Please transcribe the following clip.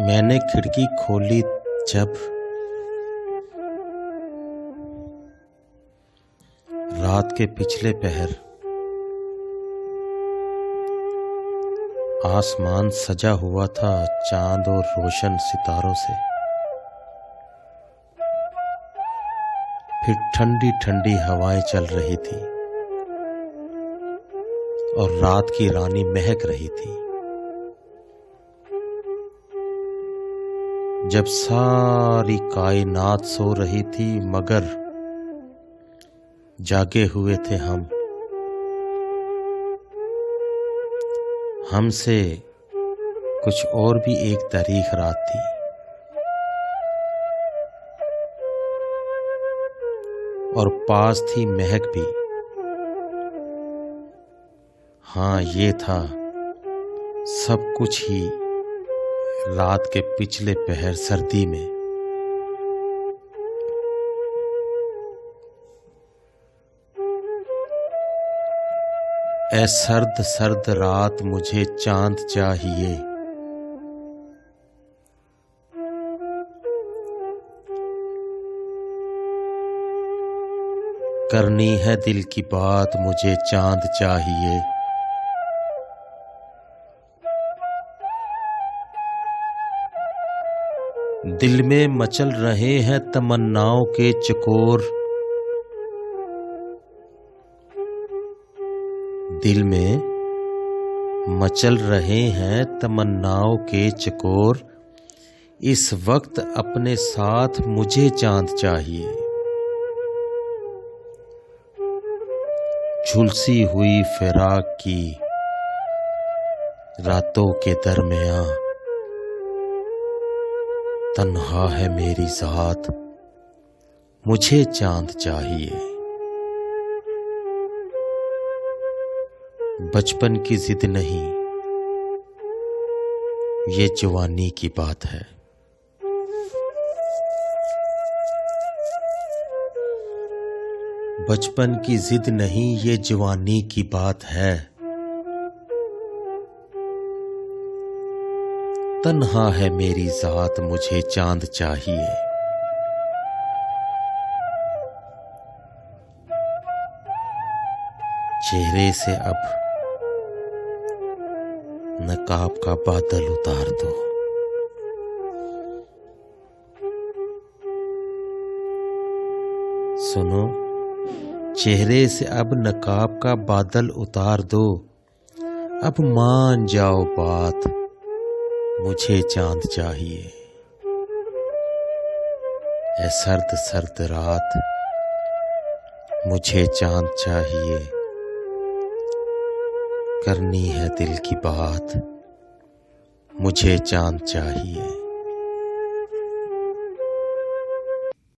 मैंने खिड़की खोली जब रात के पिछले पहर आसमान सजा हुआ था चांद और रोशन सितारों से। फिर ठंडी ठंडी हवाएं चल रही थी और रात की रानी महक रही थी। जब सारी कायनात सो रही थी मगर जागे हुए थे हम। हमसे कुछ और भी एक तारीख रात थी। और पास थी महक भी। हाँ, ये था सब कुछ ही रात के पिछले पहर सर्दी में। ऐ सर्द सर्द रात मुझे चांद चाहिए। करनी है दिल की बात मुझे चांद चाहिए। दिल में मचल रहे हैं तमन्नाओं के चकोर। दिल में मचल रहे हैं तमन्नाओं के चकोर। इस वक्त अपने साथ मुझे चांद चाहिए। झुलसी हुई फिराक की रातों के दरमियां तन्हा है मेरी ज़ात मुझे चांद चाहिए। बचपन की जिद नहीं ये जवानी की बात है। बचपन की जिद नहीं ये जवानी की बात है। तन्हा है मेरी ज़ात मुझे चांद चाहिए। चेहरे से अब नकाब का बादल उतार दो। सुनो, चेहरे से अब नकाब का बादल उतार दो। अब मान जाओ बात मुझे चांद चाहिए। ऐ सर्द सर्द रात मुझे चांद चाहिए। करनी है दिल की बात मुझे चांद चाहिए।